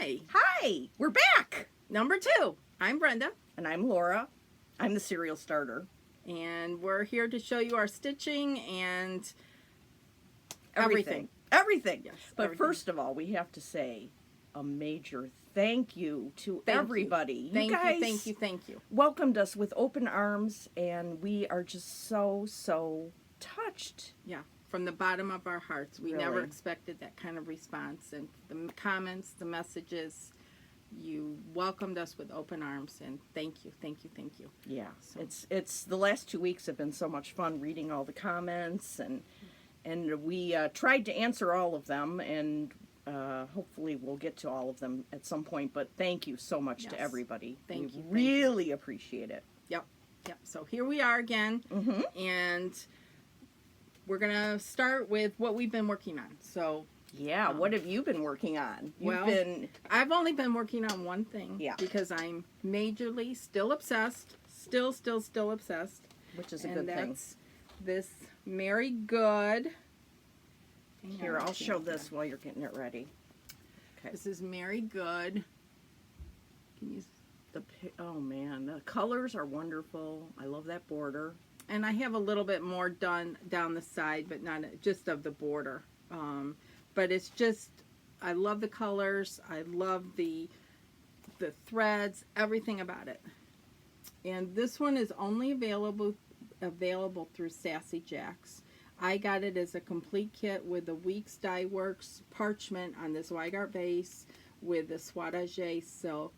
Hi! We're back! Number 2. I'm Brenda, And I'm Laura. I'm the serial starter. and we're here to show you our stitching and Everything. Yes, But everything. first of all, we have to say a major thank you to Thank you. everybody. Thank you guys thank you. welcomed us with open arms, and we are just so touched. Yeah, from the bottom of our hearts. We never Really. expected that kind of response. And the comments, the messages, you welcomed us with open arms, and thank you. Yeah, So- it's the last 2 weeks have been so much fun reading all the comments, and we tried to answer all of them, and hopefully we'll get to all of them at some point. But thank you so much to Yes. everybody. Thank we you. really appreciate it. Yep. So here we are again, and we're going to start with what we've been working on. So Yeah, what have you been working on? well, I've only been working on one thing. Yeah. Because I'm majorly still obsessed. Still obsessed. which is a And good thing. that's this Mary Good. Hang Here, on, I'll show this while you're getting it ready. Okay. This is Mary Good. Can you, Oh man, the colors are wonderful. I love that border. and I have a little bit more done down the side, but not just of the border. But it's just, I love the colors. I love the threads, everything about it. And this one is only available through Sassy Jacks. I got it as a complete kit with the Weeks Dye Works parchment on this Weigart base with the Swatage silk.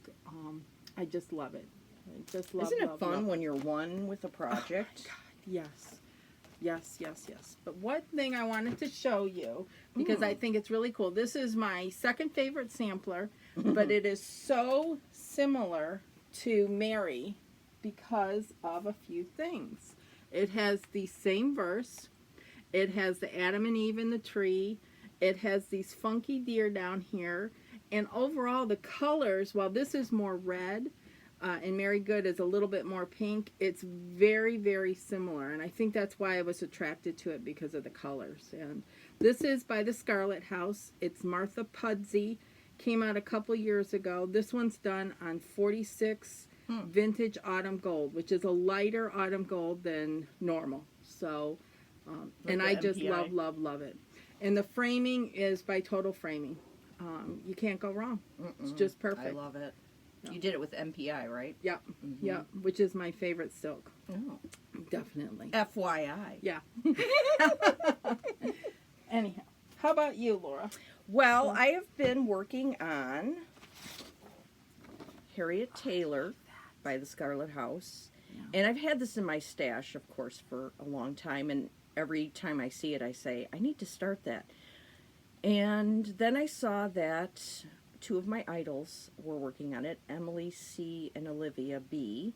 I just love it. I just love. Isn't it love, fun love when you're one with a project? Yes. But one thing I wanted to show you, because I think it's really cool. This is my second favorite sampler, but it is so similar to Mary because of a few things. It has the same verse. It has the Adam and Eve in the tree. It has these funky deer down here. And overall, the colors, while this is more red, and Mary Good is a little bit more pink, it's very, very similar. And I think that's why I was attracted to it, because of the colors. And this is by the Scarlet House. It's Martha Pudsey. Came out a couple years ago. This one's done on 46 vintage autumn gold, which is a lighter autumn gold than normal. So, and the I just MPI. love it. And the framing is by Total Framing. You can't go wrong. It's just perfect. I love it. You did it with MPI, right? Yep, yep, which is my favorite silk. Oh. Definitely. FYI. Yeah. Anyhow, how about you, Laura? Well, I have been working on Harriet Taylor by the Scarlet House. Yeah. And I've had this in my stash, of course, for a long time. And every time I see it, I say, I need to start that. And then I saw that two of my idols were working on it, Emily C. and Olivia B.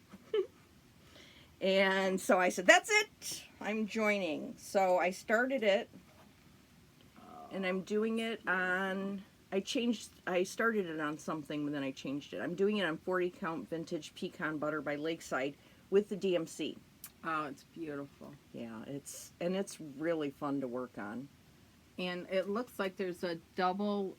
And so I said, that's it. I'm joining. So I started it. And I'm doing it on, I started it on something, but then I changed it. I'm doing it on 40 count vintage pecan butter by Lakeside with the DMC. Oh, it's beautiful. Yeah, it's really fun to work on. And it looks like there's a double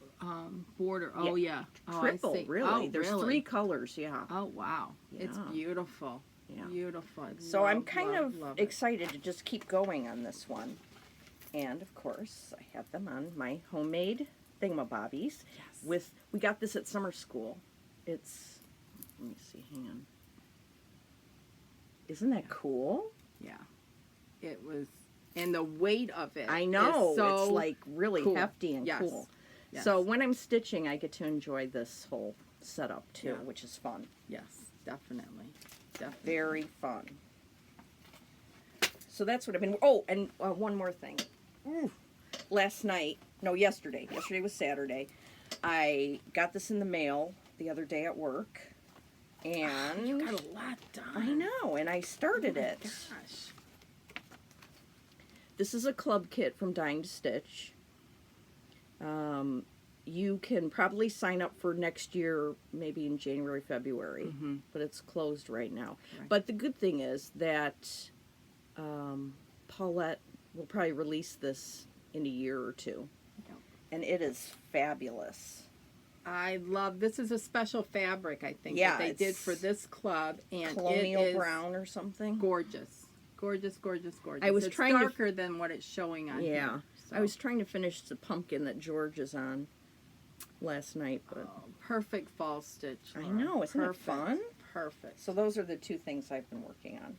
border. Oh, yeah. Oh, Triple, I see. really. Oh, There's really? 3 colors, yeah. Oh, wow. It's Yeah. beautiful. Yeah. Beautiful. So I'm kind of love it. excited to just keep going on this one. And, of course, I have them on my homemade thingamabobbies. Yes. We got this at summer school. It's, let me see, hang on. Isn't that cool? Yeah. It was, and the weight of it. I know. Is so it's like really cool. hefty and Yes. cool. Yes. So when I'm stitching, I get to enjoy this whole setup too, Yeah. which is fun. Yes, definitely. Very fun. So that's what I've been. And one more thing. Yesterday was Saturday. I got this in the mail the other day at work, and You got a lot done. I know, and I started Oh my it. Gosh. This is a club kit from Dying to Stitch. You can probably sign up for next year, maybe in January, February, but it's closed right now. Right. But the good thing is that Paulette will probably release this in a year or two. Yep. And it is fabulous. I love, this is a special fabric, I think, Yeah, that they did it's for this club, and Colonial it is brown or something. gorgeous. Gorgeous, gorgeous, gorgeous. I was it's trying to- darker than what it's showing on here. So. I was trying to finish the pumpkin that George is on last night, but Perfect fall stitch. I Laura. know, isn't it Perfect. fun? Perfect. So those are the two things I've been working on.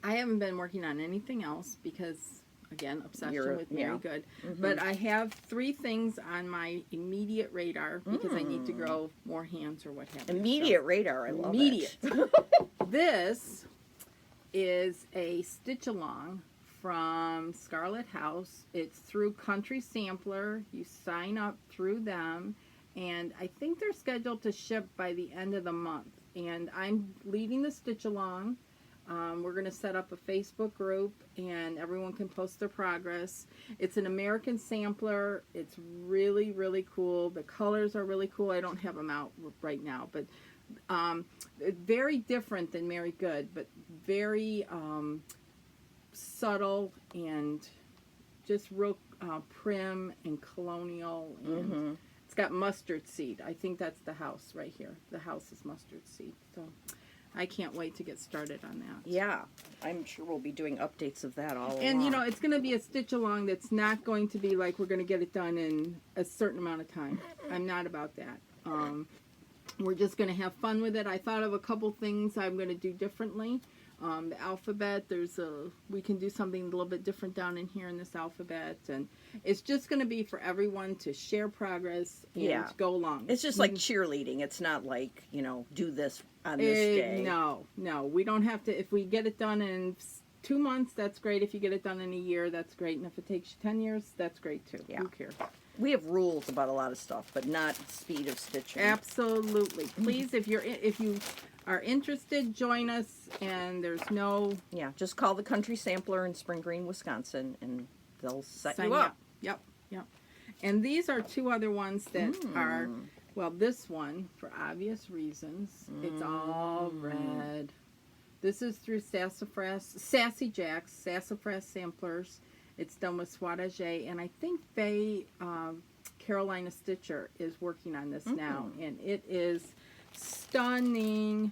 I haven't been working on anything else because, again, obsession with Mary yeah. Good. Mhm. But I have 3 things on my immediate radar because I need to grow more hands or what have you. Immediate radar, I love Immediate. it. This is a stitch along from Scarlet House. It's through Country Sampler. You sign up through them, and I think they're scheduled to ship by the end of the month. And I'm leading the stitch along. We're going to set up a Facebook group, and everyone can post their progress. It's an American sampler. It's really, really cool. The colors are really cool. I don't have them out right now, but very different than Mary Good, but very subtle and just real prim and colonial. And it's got mustard seed. I think that's the house right here. The house is mustard seed. So I can't wait to get started on that. Yeah, I'm sure we'll be doing updates of that all And, along. you know, it's going to be a stitch along that's not going to be like we're going to get it done in a certain amount of time. I'm not about that. We're just going to have fun with it. I thought of a couple things I'm going to do differently. The alphabet, we can do something a little bit different down in here in this alphabet. And it's just going to be for everyone to share progress and to go along. It's just like cheerleading. It's not like, you know, do this on this day. No, we don't have to. If we get it done in 2 months, that's great. If you get it done in a year, that's great. And if it takes you 10 years, that's great too. Yeah. Who cares? We have rules about a lot of stuff, but not speed of stitching. Absolutely. Please, if you are interested, join us. And there's no Yeah, just call the Country Sampler in Spring Green, Wisconsin, and they'll set sign you up. Yep. And these are 2 other ones that are, well, this one, for obvious reasons, it's all red. This is through Sassy Jack's Sassafras Samplers. It's done with Swatagé, and I think Carolina Stitcher is working on this now, and it is stunning.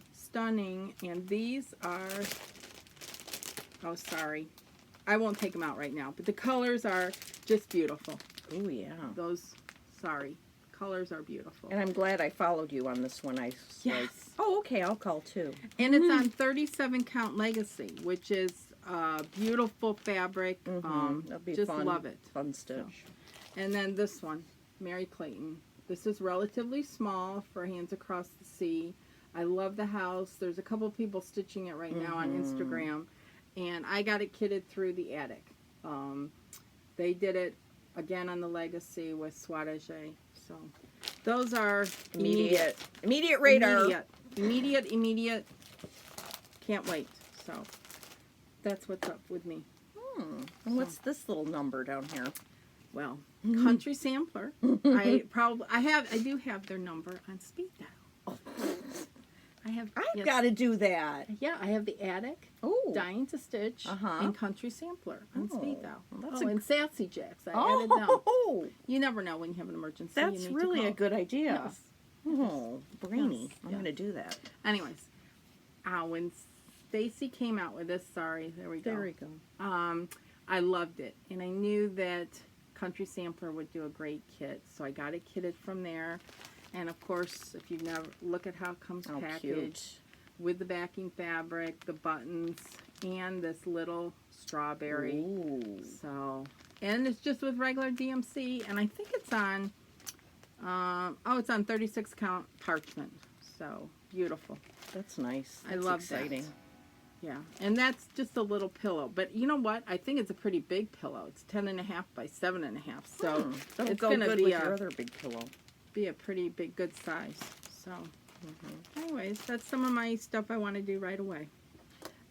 And these are, oh, sorry, I won't take them out right now, but the colors are just beautiful. Oh, yeah. Colors are beautiful. And I'm glad I followed you on this one. I was like, oh, okay, I'll call too. And it's on 37 count Legacy, which is beautiful fabric. That'll be just fun, love it. Fun stitch. So. And then this one, Mary Clayton. This is relatively small for Hands Across the Sea. I love the house. There's a couple people stitching it right now on Instagram. And I got it kitted through the attic. They did it again on the Legacy with Swatagé. So those are Immediate radar. Immediate. Can't wait. So that's what's up with me. And what's this little number down here? Well, Country Sampler. I do have their number on speed dial. I've got to do that. Yeah, I have the Attic, Dying to Stitch, and Country Sampler on speed dial. And Sassy Jacks. I added them. You never know when you have an emergency. That's really a good idea. Yes. Oh, brainy. Yes. I'm going to do that. Anyways, when Stacy came out with this, there we go. There we go. I loved it, and I knew that Country Sampler would do a great kit, so I got it kitted from there. And of course, if you've never look at how it comes packaged with the backing fabric, the buttons, and this little strawberry. Ooh. So, and it's just with regular DMC, and I think it's on. It's on 36 count parchment. So beautiful. That's nice. I love exciting. that. Yeah, and that's just a little pillow. But you know what? I think it's a pretty big pillow. It's 10.5 by 7.5. So that'll it's go going to good be with your other big pillow. Be a pretty big, good size. So, anyways, that's some of my stuff I want to do right away.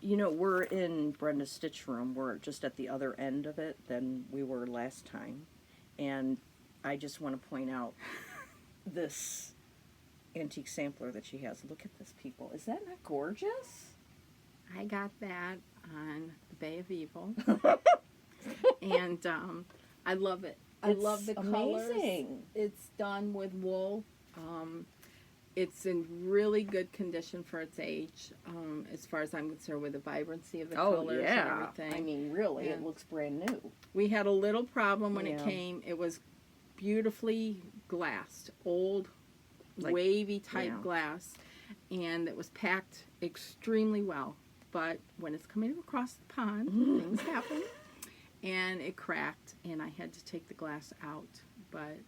You know, we're in Brenda's stitch room. We're just at the other end of it than we were last time. And I just want to point out this antique sampler that she has. Look at this, people. Is that not gorgeous? I got that on the Bay of Evil. And I love it. I love the colors. Amazing. It's done with wool It's in really good condition for its age, as far as I'm concerned, with the vibrancy of the colors and everything. I mean, really, Yeah. it looks brand new. We had a little problem when it Yeah. came. It was beautifully glassed, old, Like, wavy type yeah. glass, and it was packed extremely well. But when it's coming across the pond, things happen, and it cracked, and I had to take the glass out. But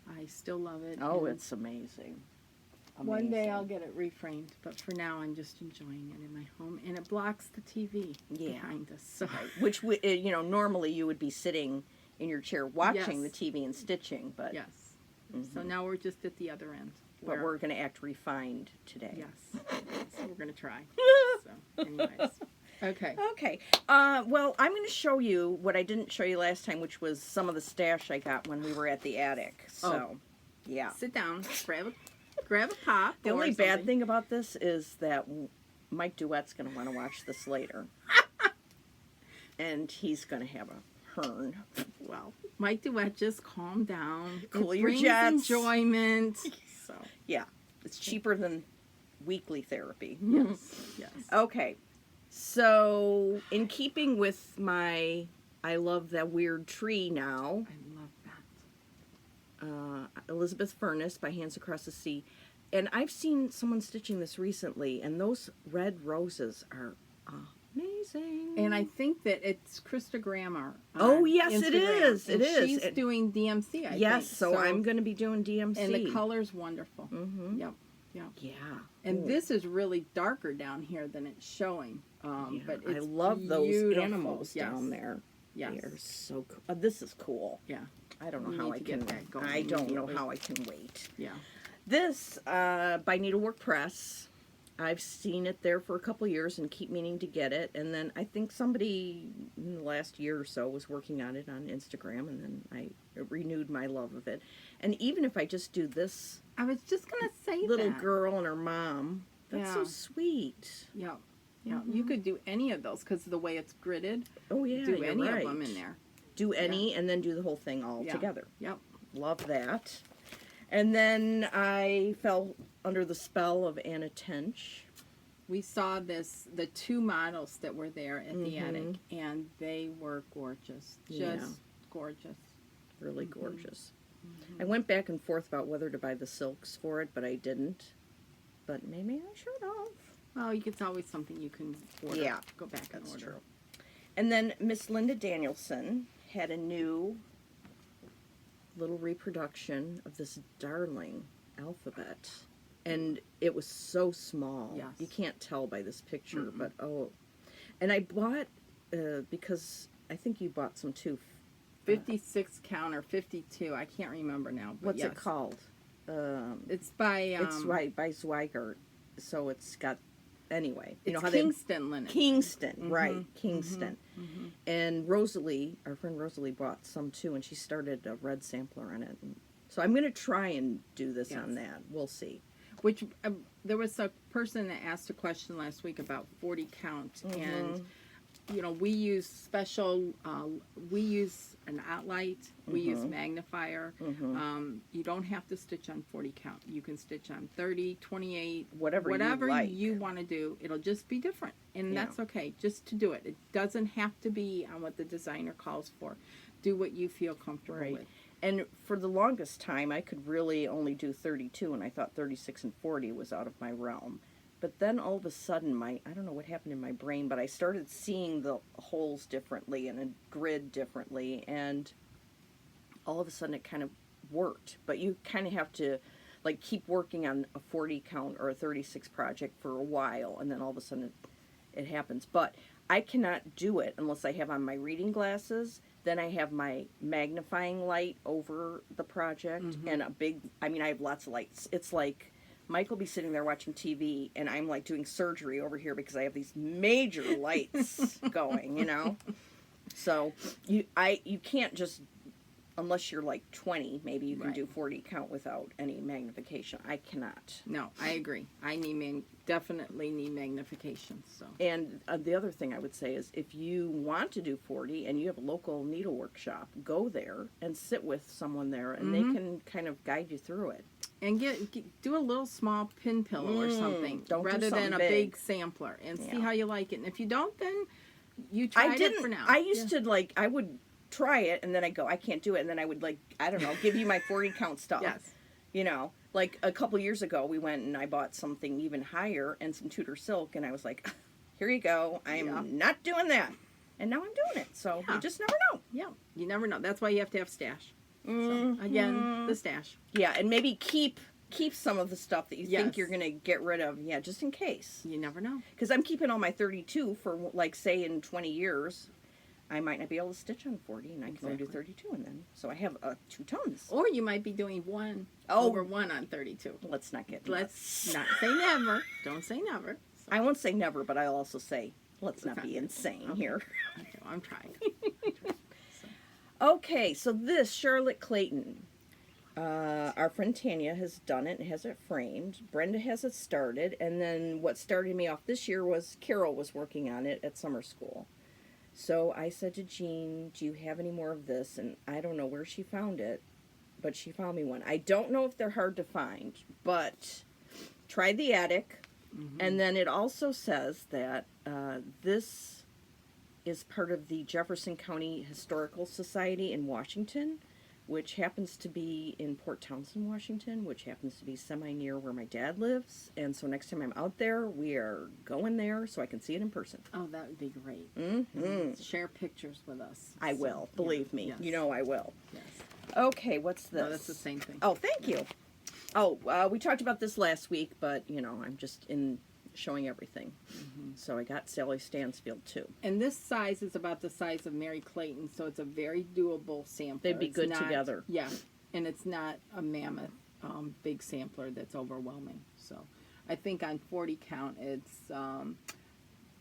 I still love it. Oh, and it's amazing. one day I'll get it reframed, but for now I'm just enjoying it in my home, and it blocks the TV behind us. So. Which, normally you would be sitting in your chair watching Yes. the TV and stitching, but Yes. So now we're just at the other end. but we're going to act refined today. Yes. So we're going to try. So, anyways. Okay. Okay. Well, I'm going to show you what I didn't show you last time, which was some of the stash I got when we were at the attic. So, yeah. Sit down. Grab a pop. The or only bad something. thing about this is that Mike Duette's going to want to watch this later. And he's going to have a hern. Well, Mike DeWitt, just calm down. Cool It your brings jets. enjoyment. So, Yeah. It's cheaper than weekly therapy. yes. Yes. Okay. So, in keeping with my I love that weird tree now, I love that. Elizabeth Furnace by Hands Across the Sea. And I've seen someone stitching this recently, and those red roses are amazing. And I think that it's Krista Grammer. Oh, yes, it Instagram. is. It And is. She's doing DMC, I yes, think. so I'm going to be doing DMC. And the color's wonderful. Mm-hmm. Yep. Yep. Yeah. And Ooh. this is really darker down here than it's showing. Yeah, But I it's love those beautiful. animals Yes. down there. Yes. They are so cool. This is cool. Yeah. I don't know We how need I to can. get that going I don't know immediately. how I can wait. Yeah. This by Needlework Press. I've seen it there for a couple years and keep meaning to get it. And then I think somebody in the last year or so was working on it on Instagram, and then I renewed my love of it. And even if I just do this I was just going to say little that. girl and her mom, that's so Yeah. sweet. Yeah. Yeah. You could do any of those because of the way it's gridded. Oh yeah, do you're any right. of them in there. Do any, and then do the whole thing all Yeah. together. Yep. Love that. And then I fell under the spell of Anna Tench. We saw the two models that were there at the attic, and they were gorgeous. Just Yeah. gorgeous. Really gorgeous. I went back and forth about whether to buy the silks for it, but I didn't. But maybe I should have. Well, it's always something you can order. Yeah, Go back and That's order. true. And then Miss Linda Danielson had a new little reproduction of this darling alphabet. And it was so small. Yes. You can't tell by this picture, but oh. And I bought, because I think you bought some too. 56 count or 52. I can't remember now. But What's yes. it called? It's by It's right by Zweigart. So it's got, anyway. You it's know how Kingston linen. Kingston, right, Kingston. And Rosalie, our friend Rosalie, bought some too, and she started a red sampler on it. And so I'm going to try and do this on that. We'll see. Which there was a person that asked a question last week about 40 count, and you know, we use special. We use an outlight. We use magnifier. You don't have to stitch on 40 count. You can stitch on 30, 28, Whatever you like. you want to do. It'll just be different, and Yeah. that's okay. Just to do it. It doesn't have to be on what the designer calls for. Do what you feel comfortable Right. with. And for the longest time, I could really only do 32, and I thought 36 and 40 was out of my realm. But then all of a sudden, I don't know what happened in my brain, but I started seeing the holes differently and a grid differently, and all of a sudden it kind of worked. But you kind of have to like keep working on a 40 count or a 36 project for a while, and then all of a sudden it happens. But I cannot do it unless I have on my reading glasses. Then I have my magnifying light over the project and a big, I have lots of lights. It's like Mike will be sitting there watching TV and I'm like doing surgery over here because I have these major lights going, you know? So you can't just unless you're like 20, maybe you can Right. do 40 count without any magnification. I cannot. No, I agree. I need definitely need magnification. So And the other thing I would say is if you want to do 40 and you have a local needlework shop, go there and sit with someone there and they can kind of guide you through it. and do a little small pin pillow or something don't do rather than something a big. big sampler and see Yeah. how you like it. And if you don't, then you try it for now. I used to like, I would try it and then I go, I can't do it. And then I would like, I don't know, give you my 40 count stuff. Yes. You know, like a couple years ago, we went and I bought something even higher and some Tudor silk. And I was like, here you go. I'm Yeah. not doing that. And now I'm doing it. So Yeah. you just never know. Yeah, you never know. That's why you have to have stash. Mhm. So again, the stash. Yeah, and maybe keep some of the stuff that you Yes. think you're going to get rid of. Yeah, just in case. You never know. Because I'm keeping all my 32 for, like, say in 20 years, I might not be able to stitch on 40, and I can only do Exactly. 32, and then, so I have 2 tons. Or you might be doing one Oh. over one on 32. Let's not get Let's not say never. Don't say never. So, I won't say never, but I'll also say, let's not be Okay. insane Okay. here. I'm trying. Okay, so this Charlotte Clayton, our friend Tanya has done it and has it framed. Brenda has it started, and then what started me off this year was Carol was working on it at summer school. So I said to Jean, do you have any more of this? And I don't know where she found it, but she found me one. I don't know if they're hard to find, but try the attic. And then it also says that this is part of the Jefferson County Historical Society in Washington, which happens to be in Port Townsend, Washington, which happens to be semi-near where my dad lives. And so next time I'm out there, we are going there so I can see it in person. Oh, that would be great. Mm-hmm. Share pictures with us. I So, will, yeah. believe me. Yes. You know I will. Yes. Okay, what's this? No, that's the same thing. Oh, thank you. Oh, we talked about this last week, but, you know, I'm just showing everything. So I got Sally Stansfield, too. And this size is about the size of Mary Clayton, so it's a very doable sampler. They'd be It's good not- together. Yeah, and it's not a mammoth big sampler that's overwhelming. So I think on 40 count it's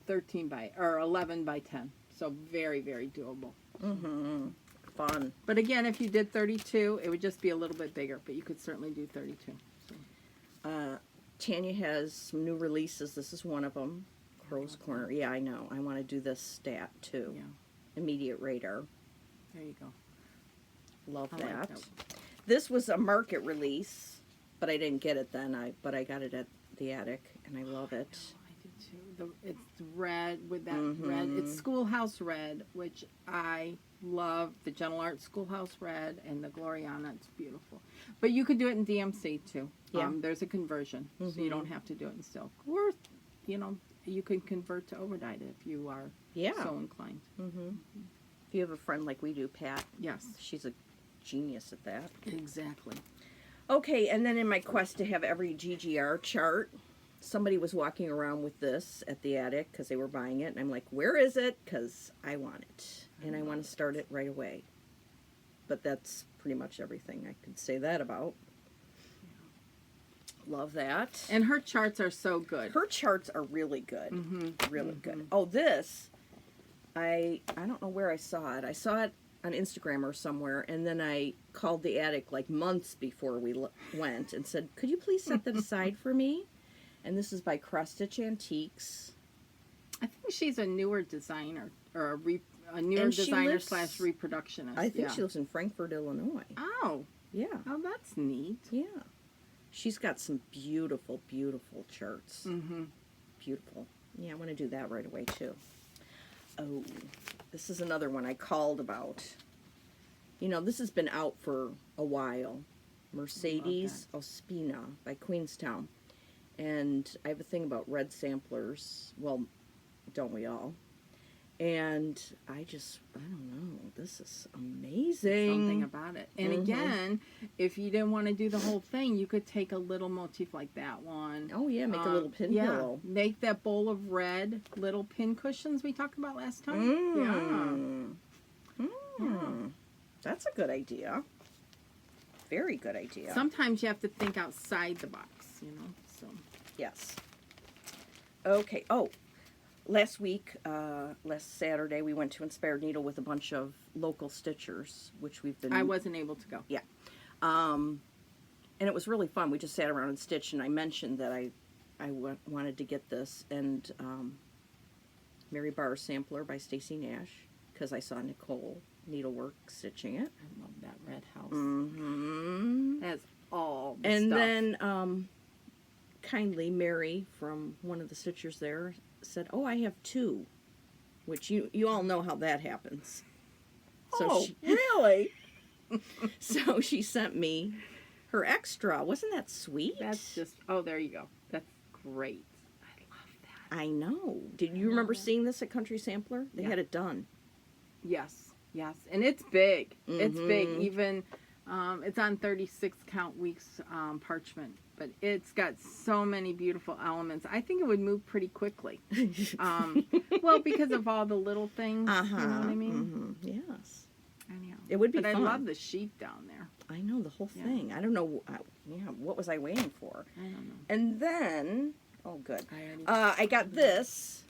11 by 10. So very, very doable. Mm-hmm. Fun. But again, if you did 32, it would just be a little bit bigger, but you could certainly do 32. So. Tanya has some new releases. This is one of them. Crow's Corner. Yeah, I know. I want to do this stat, too. Yeah, Immediate Radar. there you go. Love I that. like that. This was a market release, but I didn't get it then. But I got it at the attic, and I love it. I do too. It's red with that red. It's Schoolhouse Red, which I love. The Gentle Art Schoolhouse Red and the Gloriana. It's beautiful. But you could do it in DMC too. Yeah. There's a conversion, so you don't have to do it in silk. Or, you can convert to overdyed if you are Yeah. so inclined. If you have a friend like we do, Pat, Yes, she's a genius at that. exactly. Okay, and then in my quest to have every GGR chart, somebody was walking around with this at the attic because they were buying it, and I'm like, where is it? Because I want it, and I want to start it right away. But that's pretty much everything I could say that about. Love that. And her charts are so good. Her charts are really good. Really good. Oh, this, I don't know where I saw it. I saw it on Instagram or somewhere, and then I called the attic like months before we went and said, could you please set that aside for me? And this is by Cross Stitch Antiques. I think she's a newer designer or a newer And she designer lives- slash reproductionist. I think yeah. she lives in Frankfurt, Illinois. Oh, Yeah, that's neat. yeah. She's got some beautiful, beautiful charts. Mm-hmm. Beautiful. Yeah, I want to do that right away, too. Oh, this is another one I called about. You know, this has been out for a while. Mercedes Ospina by Queenstown. And I have a thing about red samplers. Well, don't we all? And I don't know. This is amazing. Something about it. And again, if you didn't want to do the whole thing, you could take a little motif like that one. Oh, yeah, make a little pin pillow. Make that bowl of red little pin cushions we talked about last time. That's a good idea. Very good idea. Sometimes you have to think outside the box, So Yes. Okay. Oh, last week, last Saturday, we went to Inspired Needle with a bunch of local stitchers, which we've been... I wasn't able to go. Yeah. And it was really fun. We just sat around and stitched, and I mentioned that I wanted to get this, and Mary Barr Sampler by Stacy Nash, because I saw Nicole Needlework stitching it. I love that red house. Mm-hmm. That's all the And stuff. then, kindly, Mary from one of the stitchers there said, "Oh, I have two," which you all know how that happens. So really? So she sent me her extra. Wasn't that sweet? That's just, oh, there you go. That's great. I love that. I know. Did you remember seeing this at Country Sampler? They had it done. Yes, yes. And it's big. It's big. Mhm. Even, it's on 36 count weeks parchment. But it's got so many beautiful elements. I think it would move pretty quickly. Well, because of all the little things. You know what I mean? Yes. Anyhow. It would be but fun. I love the sheep down there. I know, the whole thing. I don't know. What was I waiting for? I don't know. And then, oh, good. I already I got this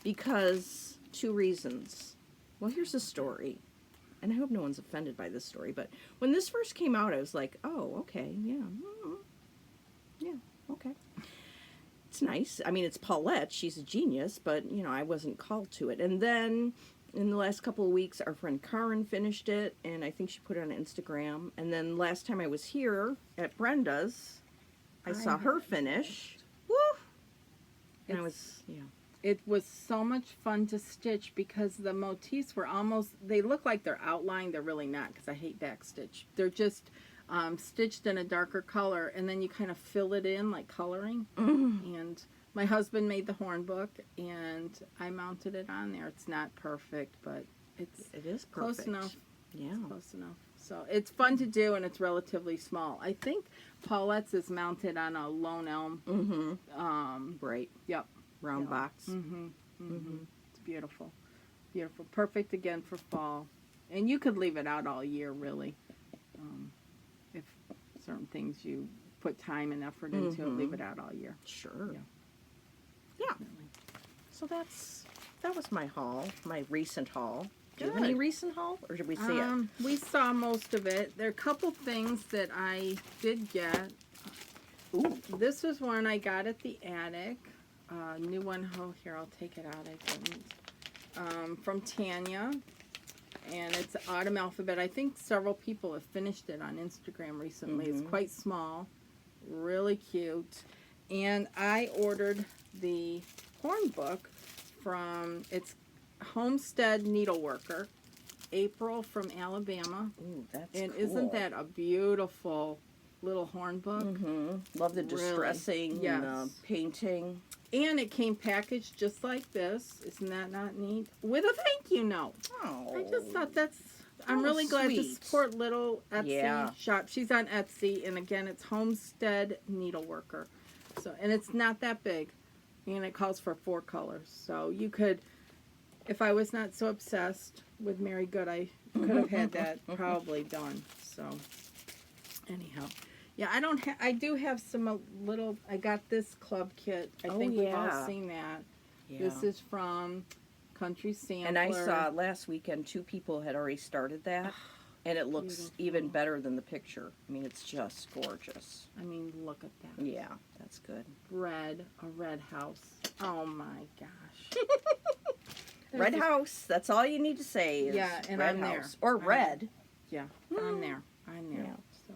because two reasons. Well, here's the story. And I hope no one's offended by this story. But when this first came out, I was like, oh, okay, yeah. Yeah, okay. It's nice. I mean, it's Paulette. She's a genius. But, I wasn't called to it. And then in the last couple of weeks, our friend Karen finished it. And I think she put it on Instagram. And then last time I was here at Brenda's, I saw her finish. Woo! And I was, It was so much fun to stitch because the motifs were they look like they're outlined. They're really not, because I hate backstitch. They're just stitched in a darker color, and then you kind of fill it in like coloring. And my husband made the horn book, and I mounted it on there. It's not perfect, but it is perfect. Close enough. Yeah. It's close enough. So it's fun to do, and it's relatively small. I think Paulette's is mounted on a lone elm. Right. Yep. Round box. It's beautiful. Beautiful. Perfect again for fall. And you could leave it out all year, really. If certain things you put time and effort into, leave it out all year. Sure. Yeah. Definitely. So that was my haul, my recent haul. Do you have Good. any recent haul, or did we see it? We saw most of it. There are a couple things that I did get. Ooh. This was one I got at the attic. New one. Oh, here, I'll take it out. I didn't. From Tanya. And it's Autumn Alphabet. I think several people have finished it on Instagram recently. It's quite small. Really cute. And I ordered the horn book from, it's Homestead Needleworker. April from Alabama. Ooh, that's And cool. isn't that a beautiful little horn book? Love the Really? distressing Yes. and the painting. And it came packaged just like this. Isn't that not neat? With a thank you note. Oh. I just thought I'm Oh, really glad to sweet. support little Etsy Yeah. shop. She's on Etsy, and again, it's Homestead Needleworker. So, and it's not that big, and it calls for 4 colors. So you could, if I was not so obsessed with Mary Good, I could have had that probably done. So, anyhow. Yeah, I do have some little, I got this club kit. I think we've all seen that. Yeah. This is from Country Sampler. And I saw last weekend 2 people had already started that, and it looks Beautiful. even better than the picture. I mean, it's just gorgeous. I mean, look at that. Yeah, that's good. A red house. Oh my gosh. Red house. That's all you need to say. Is Yeah, and red I'm there. house or I'm red. Yeah, I'm there. Yeah. So.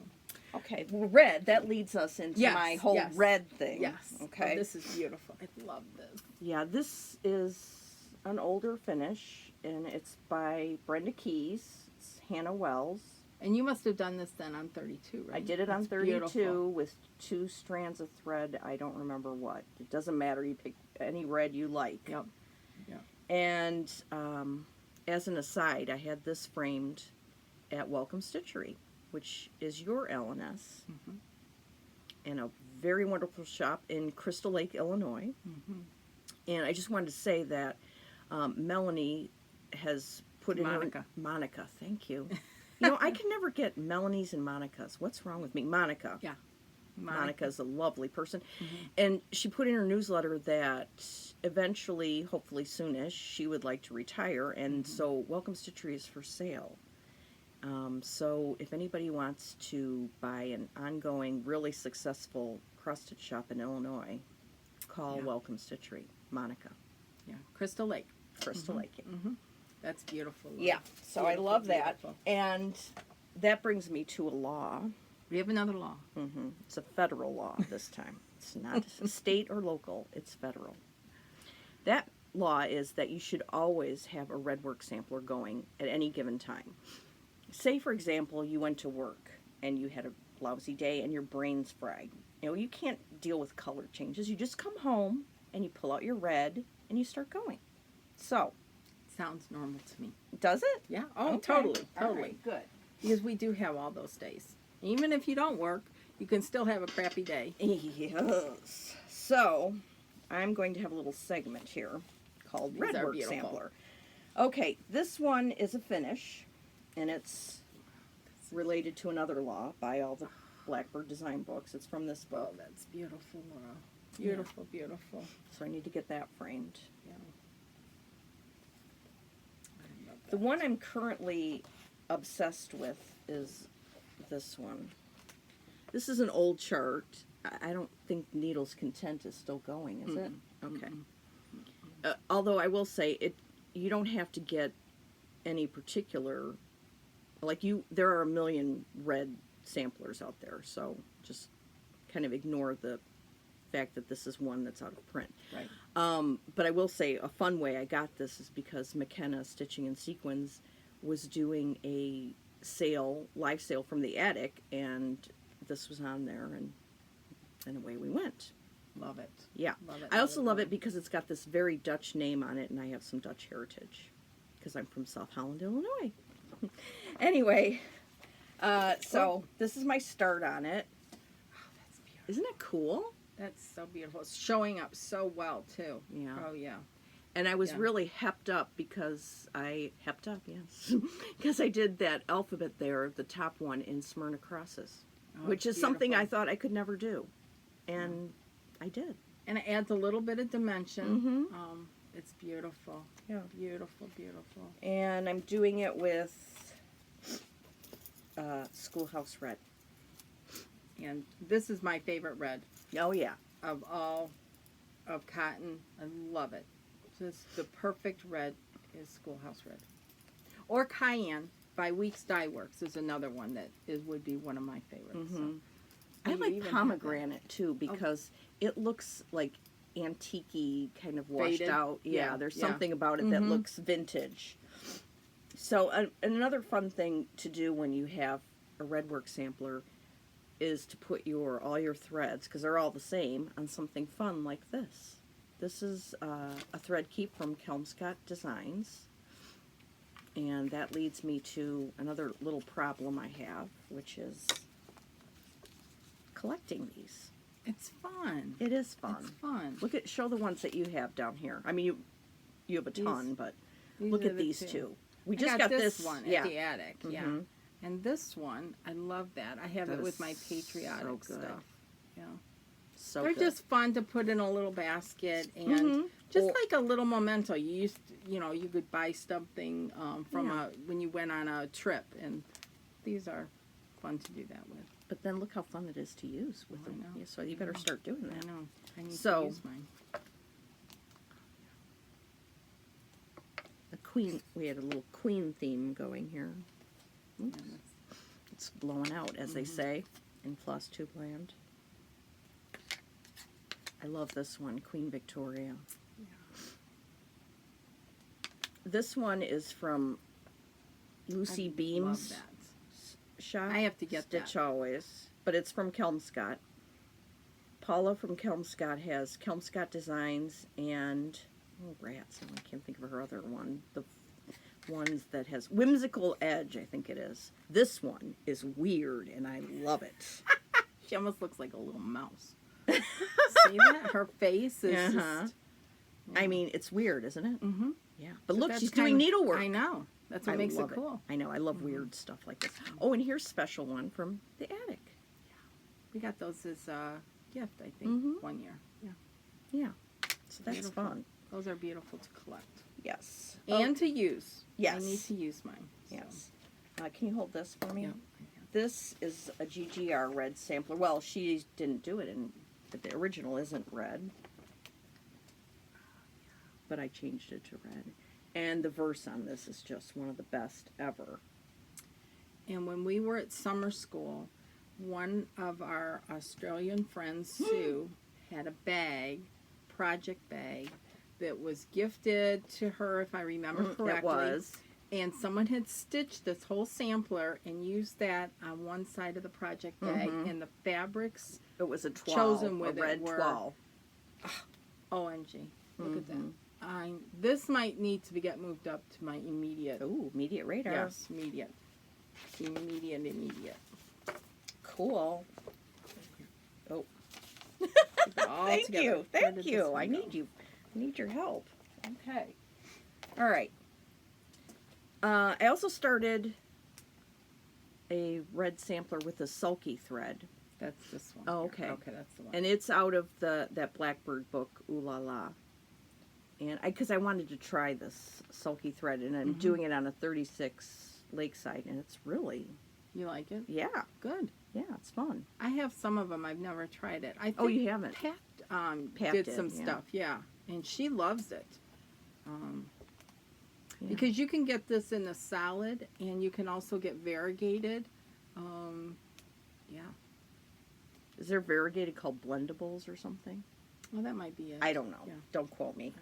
Okay, well, red. That leads us into Yes, my whole yes. red thing. Yes. Okay. Oh, this is beautiful. I love this. Yeah, this is an older finish, and it's by Brenda Keys. It's Hannah Wells. And you must have done this then on 32, right? I did it on It's 32 beautiful. with 2 strands of thread. I don't remember what. It doesn't matter. You pick any red you like. Yep. Yep. And as an aside, I had this framed at Welcome Stitchery, which is your LNS, and a very wonderful shop in Crystal Lake, Illinois. And I just wanted to say that Melanie has put in her... Monica, thank you. I can never get Melanie's and Monica's. What's wrong with me? Monica. Yeah. Monica's a lovely person. And she put in her newsletter that eventually, hopefully soonish, she would like to retire. And so Welcome Stitchery is for sale. So if anybody wants to buy an ongoing, really successful cross-stitch shop in Illinois, call Welcome Stitchery, Monica. Yeah, Crystal Lake. Crystal Lake. That's beautiful. Laura. Yeah, so I Beautiful, love that. beautiful. And that brings me to a law. We have another law. It's a federal law this time. It's not state or local, it's federal. That law is that you should always have a redwork sampler going at any given time. Say, for example, you went to work and you had a lousy day and your brain's fried. You know, you can't deal with color changes. You just come home and you pull out your red and you start going. So, Sounds normal to me. does it? Yeah. Oh, Okay. totally. All Totally. right, good. Because we do have all those days. Even if you don't work, you can still have a crappy day. Yes. So, I'm going to have a little segment here called These are Redwork beautiful. Sampler. Okay, this one is a finish, and it's related to another law by all the Blackbird design books. It's from this Oh, book, that's beautiful, Laura. Beautiful, beautiful. so I need to get that framed. Yeah. I love The that. one I'm currently obsessed with is this one. This is an old chart. I don't think Needles Content is still going, is it? Okay. Although I will say you don't have to get any particular, like there are a million red samplers out there, so just kind of ignore the fact that this is one that's out of print. Right. But I will say a fun way I got this is because McKenna Stitching and Sequins was doing a live sale from the attic, and this was on there, and away we went. Love it. Yeah. Love it. I also love it because it's got this very Dutch name on it, and I have some Dutch heritage because I'm from South Holland, Illinois. Anyway, so this is my start on it. Oh, that's beautiful. Isn't it cool? That's so beautiful. It's showing up so well, too. Yeah. Oh, yeah. And I was Yeah. really hepped up because because I did that alphabet there, the top one in Smyrna crosses, Oh, which it's is something I beautiful. thought I could never do, and I did. And it adds a little bit of dimension. Mm-hmm. It's beautiful. Yeah. Beautiful, beautiful. And I'm doing it with Schoolhouse Red. And this is my favorite red Oh yeah. of all of cotton. I love it. Just the perfect red is Schoolhouse Red. Or Cayenne by Weeks Dye Works is another one that would be one of my favorites. So. I You like even have pomegranate too because it looks like antique-y, kind of washed Faded. out. Yeah, Yeah, there's yeah. something about it that looks vintage. So another fun thing to do when you have a redwork sampler is to put all your threads, because they're all the same, on something fun like this. This is a thread keep from Kelmscott Designs. And that leads me to another little problem I have, which is collecting these. It's fun. It is fun. It's fun. Show the ones that you have down here. I mean, you have a ton, but These look are at the these two. two. We I just got this one yeah. at the attic. Yeah. Mhm. And this one, I love that. I have That it with is my patriotic so good. stuff. Yeah. So They're good. just fun to put in a little basket and Mhm. just Or- like a little memento. You used to, you could buy something from Yeah. when you went on a trip, and these are fun to do that with. But then look how fun it is to use with I them. know. Yeah, so you better start doing I that. know. I need So- to use mine. We had a little queen theme going here. Oops. Yeah, It's blowing out, as they say in floss tube land. I love this one, Queen Victoria. This one is from Lucy Beam's Love that. shop. I have to get Stitch that. Always, but it's from Kelmscott. Paula from Kelmscott has Kelmscott Designs and rats. I can't think of her other one. The ones that has Whimsical Edge, I think it is. This one is weird, and I love it. She almost looks like a little mouse. See that? Her face is Uh-huh. just. I mean, it's weird, isn't it? Mm-hmm. Yeah. But look, she's doing needlework. I know. That's what I makes it love cool. I know. I love weird stuff like this. Oh, and here's a special one from the attic. We got those as a gift, I think, Mhm. one year. Yeah. Yeah. So that's Beautiful. fun. Those are beautiful to collect. Yes. And to use. Yes. I need to use mine. So. Yes. Can you hold this for me? Yep. This is a GGR red sampler. Well, she didn't do it in, but the original isn't red. But I changed it to red. And the verse on this is just one of the best ever. And when we were at summer school, one of our Australian friends, Sue, had a bag, project bag, that was gifted to her, if I remember correctly. It was. And someone had stitched this whole sampler and used that on one side of the project bag. And the fabrics It was a toile, chosen with a red it were, toile. OMG. Look at that. This might need to get moved up to my immediate. Ooh, immediate radar. Yes, immediate. Immediate. Cool. Oh. All Thank together. you. Where Thank did you. this one I go? need you. I need your help. Okay. All right. I also started a red sampler with a sulky thread. That's this one. Oh, here. okay. Okay, that's the one. And it's out of that Blackbird book, Ooh La La. And because I wanted to try this sulky thread, and I'm doing it on a 36 Lakeside, and it's really, You like it? yeah, Good. yeah, it's fun. I have some of them. I've never tried it. I think Oh, you haven't? Pat, Pat did did, some yeah. stuff, yeah, and she loves it. Yeah. Because you can get this in the solid, and you can also get variegated. Yeah. Is there variegated called blendables or something? Well, that might be it. I don't know. Yeah. Don't quote me.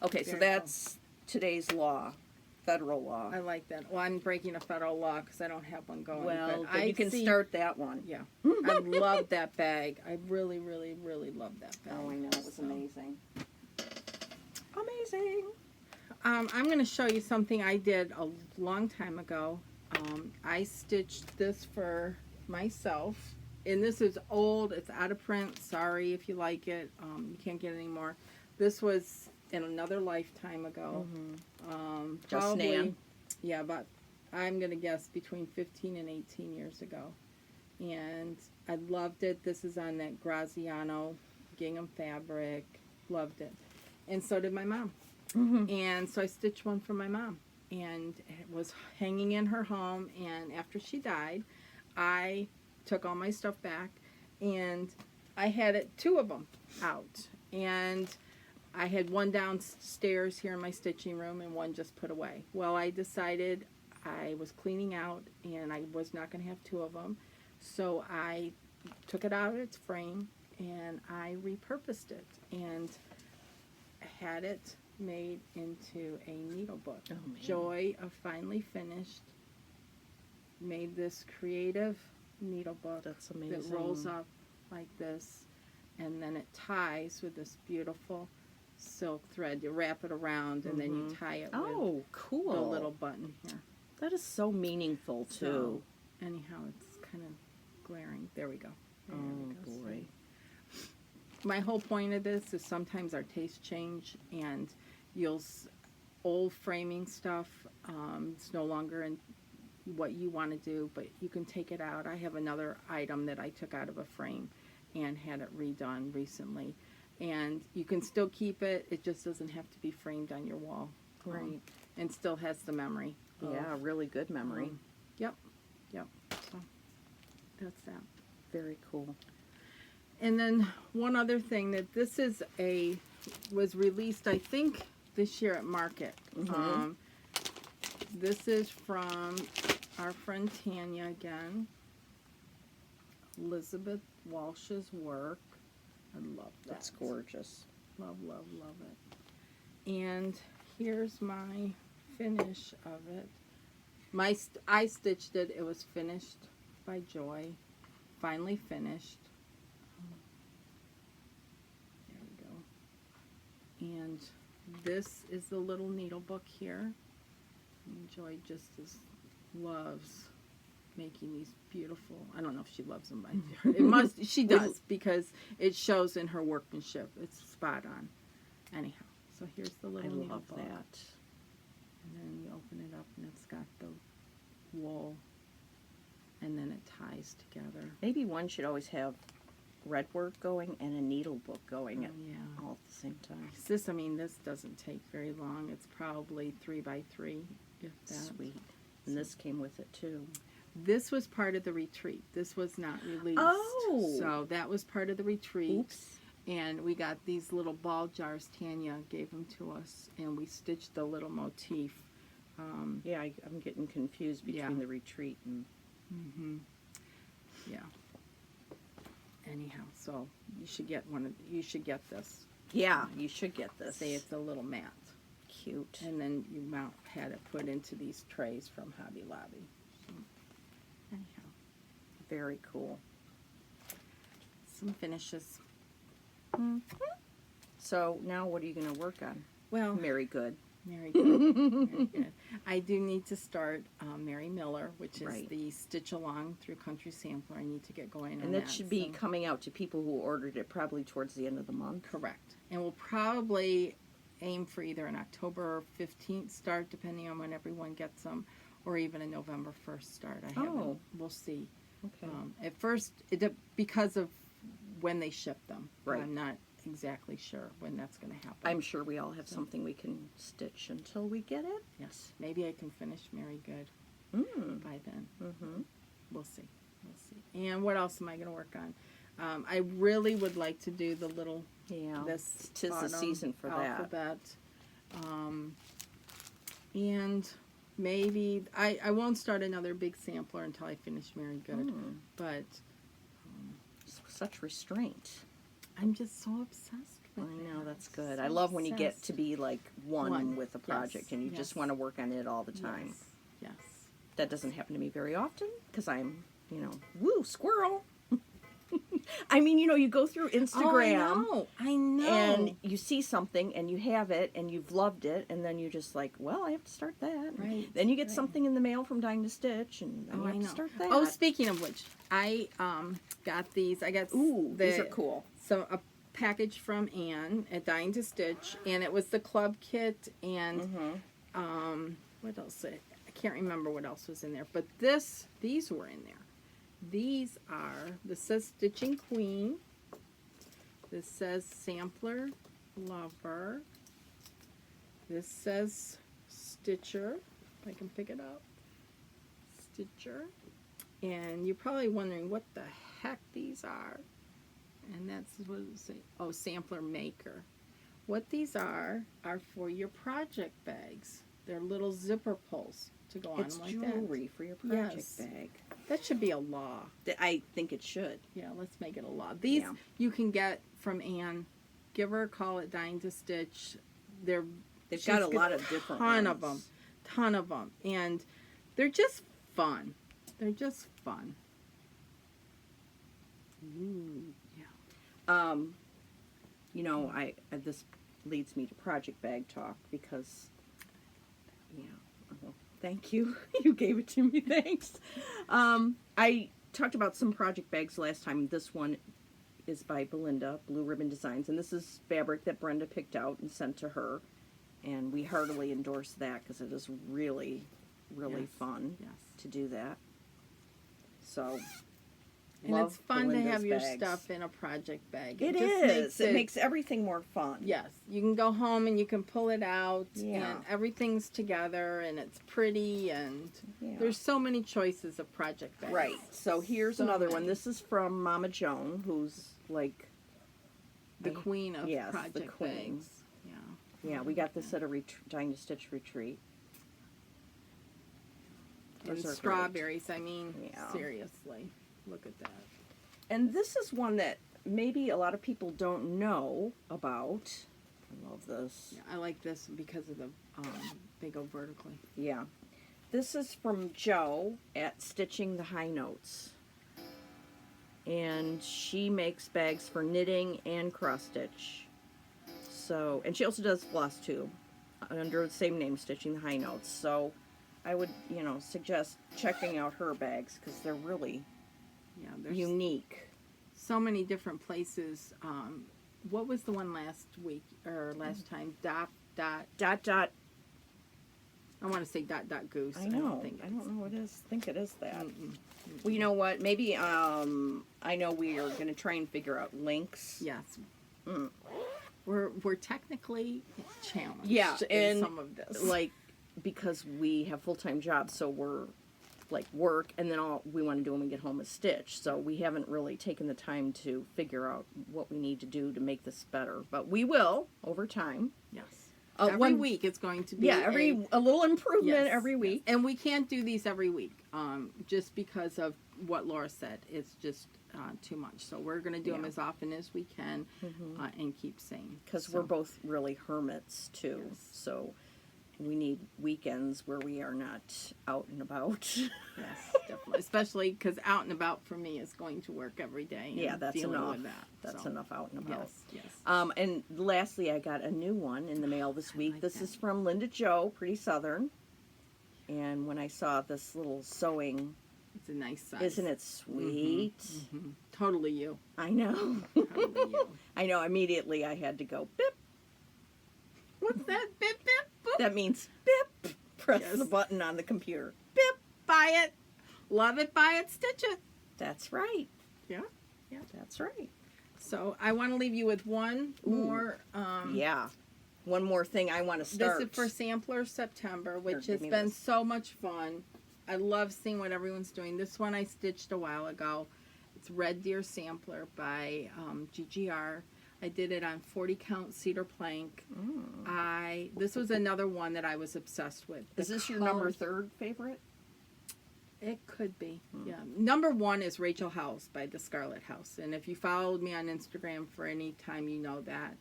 Okay, so Very that's today's law, federal law. I like that. Well, I'm breaking a federal law because I don't have one going. Well, but then I you can see, start that one. Yeah. I love that bag. I really, really, really love that bag. Oh, I know. It was So. amazing. Amazing. I'm going to show you something I did a long time ago. I stitched this for myself. And this is old. It's out of print. Sorry if you like it. You can't get it anymore. This was in another lifetime ago. Just Probably, Nan? yeah, but I'm going to guess between 15 and 18 years ago. And I loved it. This is on that Graziano gingham fabric. Loved it. And so did my mom. And so I stitched one for my mom. And it was hanging in her home. And after she died, I took all my stuff back. And I had two of them out. And I had one downstairs here in my stitching room and one just put away. Well, I decided I was cleaning out and I was not going to have two of them. So I took it out of its frame and I repurposed it and had it made into a needle book. Oh, man. Joy of Finally Finished made this creative needle book That's amazing. that rolls up like this, and then it ties with this beautiful silk thread. You wrap it around and then you tie it with Oh, cool. the little button here. That is so meaningful, too. So, anyhow, it's kind of glaring. There we go. There we go. Boy. My whole point of this is sometimes our tastes change, and old framing stuff, it's no longer in what you want to do, but you can take it out. I have another item that I took out of a frame and had it redone recently, and you can still keep it. It just doesn't have to be framed on your wall, Right. And still has the memory. Yeah, really good memory. Yep. So that's that. Very cool. And then one other thing, that this is was released, I think, this year at Market. This is from our friend Tanya again. Elizabeth Walsh's work. I love that. That's gorgeous. Love, love, love it. And here's my finish of it. I stitched it. It was finished by Joy. Finally finished. There we go. And this is the little needle book here. And Joy just loves making these beautiful. I don't know if she loves them, but it must. She does, because it shows in her workmanship. It's spot on. Anyhow, so here's the I little needle love book. that. And then you open it up, and it's got the wool and then it ties together. Maybe one should always have red work going and a needle book going Oh, yeah. all at the same time. This, I mean, this doesn't take very long. It's probably 3 by 3, if that. Sweet. And this came with it too. This was part of the retreat. This was not released. Oh! So that was part of the retreat. Oops. And we got these little ball jars. Tanya gave them to us, and we stitched the little motif. Yeah, I'm getting confused between Yeah. the retreat and... Yeah. Anyhow, so you should get you should get this. Yeah, you should get this. Say it's a little mat. Cute. And then you had it put into these trays from Hobby Lobby. So, anyhow, Very cool. some finishes. So now what are you going to work on? Well, Very good. Very good. Very good. I do need to start Mary Miller, which is Right. the Stitch Along through Country Sampler. I need to get going on And that should be so- coming out to people who ordered it probably towards the end of the month. correct. And we'll probably aim for either an October 15th start, depending on when everyone gets them, or even a November 1st start. I haven't. Oh. We'll see. Okay. At first, because of when they ship them. Right. I'm not exactly sure when that's going to happen. I'm sure we all have something we can stitch until we get it. Yes. Maybe I can finish Mary Good by then. Mm-hmm. We'll see. We'll see. And what else am I going to work on? I really would like to do the little Yeah. this Tis the autumn season for that. alphabet. And maybe I won't start another big sampler until I finish Mary Good. But Such restraint. I'm just so obsessed I with know, it. that's good. So I love when you get obsessed. to be like one with a Yes, project and you just yes. want to work on it all the time. Yes. That doesn't happen to me very often because I'm, woo, squirrel. I mean, you go through Instagram I know. and you see something and you have it and you've loved it and then you're just like, well, I have to start that. Right, Then you get right. something in the mail from Dying to Stitch and then you I have know. to start that. Oh, speaking of which, I got these. I got These are cool. So a package from Anne at Dying to Stitch, and it was the club kit and what else? I can't remember what else was in there, but these were in there. These are, this says Stitching Queen. This says Sampler Lover. This says Stitcher. If I can pick it up. Stitcher. And you're probably wondering what the heck these are. And that's what it say. Oh, Sampler Maker. What these are for your project bags. They're little zipper pulls to go on It's like jewelry for your project Yes. bag. That should be a law. I think it should. Yeah, let's make it a law. These Yeah. you can get from Anne. Give her a call at Dying to Stitch. They've She's got a lot of different ton of ones. them, and they're just fun. They're just fun. Ooh, yeah. This leads me to project bag talk because, thank you. You gave it to me. Thanks. I talked about some project bags last time. This one is by Belinda, Blue Ribbon Designs, and this is fabric that Brenda picked out and sent to her, and we heartily endorse that because it is really, really Yes. fun Yes. to do that. So. And love it's fun to Belinda's have your bags. stuff in a project bag. It just is. It makes everything more fun. Yes, you can go home and you can pull it out, Yeah. and everything's together, and it's pretty, and Yeah. there's so many choices of project bags. Right. So here's So another one. many. This is from Mama Joan, who's like, The queen of Yes, the project queen. bags. Yeah. yeah, we got this at a Dying to Stitch retreat. And Those are great. strawberries. I mean, Yeah. seriously, look at that. And this is one that maybe a lot of people don't know about. I love this. Yeah, I like this because of the they go vertically. Yeah. This is from Jo at Stitching the High Notes. And she makes bags for knitting and cross stitch. So, and she also does floss too, under the same name, Stitching the High Notes. So I would, suggest checking out her bags because they're really Yeah, there's unique. so many different places. What was the one last week or last time? Dot. Dot dot. I want to say dot dot goose. I know. I don't know what it is. I think it is that. Well, you know what? Maybe I know we are going to try and figure out links. Yes. Mm. We're technically challenged. Yeah, in and some of this. like because we have full-time jobs, so we're like work, and then all we want to do when we get home is stitch. So we haven't really taken the time to figure out what we need to do to make this better, but we will over time. Yes. Every week it's going to be a little improvement yes, every week. yes. And we can't do these every week, just because of what Laura said. It's just too much. So we're going to do them as often as we can, and keep sane. Because we're both really hermits too, so we need weekends where we are not out and about. Yes, definitely. Especially because out and about for me is going to work every day. And Yeah, that's dealing enough. With that. That's So, enough out and about. Yes, yes. And lastly, I got a new one in the mail this week. like This that. is from Linda Jo, Pretty Southern. And when I saw this little sewing, It's a nice size. isn't it sweet? Mhm. Totally you. I know. Totally you. I know. Immediately I had to go, bip. What's that? Bip, bip, boop. That means bip. Press Yes. the button on the computer. Bip. Buy it. Love it, buy it, stitch it. That's right. Yeah. Yeah. That's right. So I want to leave you with one more. Yeah. One more thing I want to This start. is for Sampler September, which Here, has give me been this. so much fun. I love seeing what everyone's doing. This one I stitched a while ago. It's Red Deer Sampler by GGR. I did it on 40 count cedar plank. This was another one that I was obsessed with. Is The this your number colors- 3rd favorite? It could be, yeah. Number 1 is Rachel House by the Scarlet House. And if you followed me on Instagram for any time, you know that.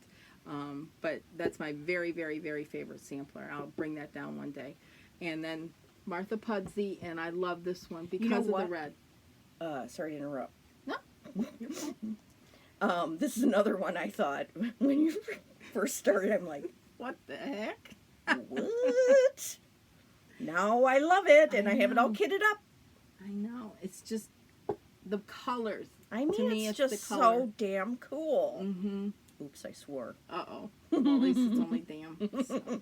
But that's my very, very, very favorite sampler. I'll bring that down one day. And then Martha Pudsey, and I love this one because of what? the red. Sorry to interrupt. No, you're fine. This is another one I thought when you first started. I'm like, What the heck? what? Now I love it, and I have it all know. kitted up. I know. It's just the colors. I mean, To me, it's it's just the color. so damn cool. Mm-hmm. Oops, I swore. Uh-oh. Well, at least it's only damn. So.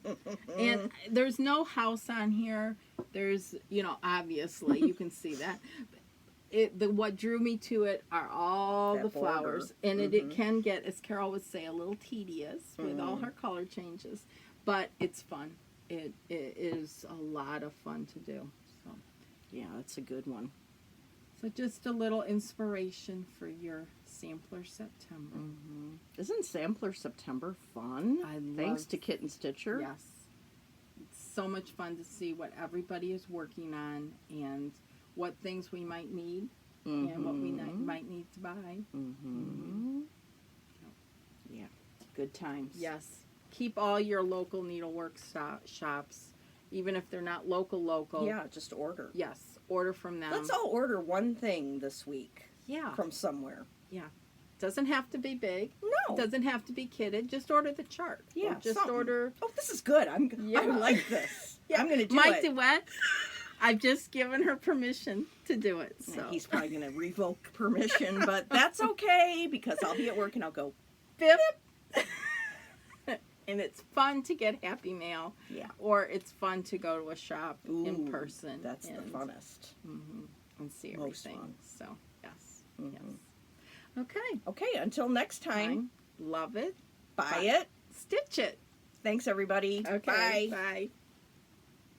And there's no house on here. There's, obviously, you can see that. What drew me to it are all That the border. flowers. And it can get, as Carol would say, a little tedious with all her color changes. But it's fun. It is a lot of fun to do. So, Yeah, that's a good one. so just a little inspiration for your Sampler September. Isn't Sampler September fun? I Thanks love- to Kitten Stitcher. Yes. It's so much fun to see what everybody is working on and what things we might need and what we might need to buy. Yeah, good times. Yes. Keep all your local needlework shops, even if they're not local. Yeah, just order. Yes. Order from them. Let's all order one thing this week Yeah. from somewhere. Yeah. Doesn't have to be big. No. Doesn't have to be kitted. Just order the chart. Yeah, Or just something. order. Oh, this is good. I Yeah. like this. I'm going to do My it. duet. I've just given her permission to do it. So He's probably going to revoke permission, but that's okay because I'll be at work and I'll go, Bip. And it's fun to get Happy Mail. Yeah. Or it's fun to go to a shop in Ooh, person. That's the and, funnest. And see Most everything. fun. So, yes. Yes. Okay. Okay, until next time, Love it. buy Bye. it. Stitch it. Thanks, everybody. Okay. Bye. Bye.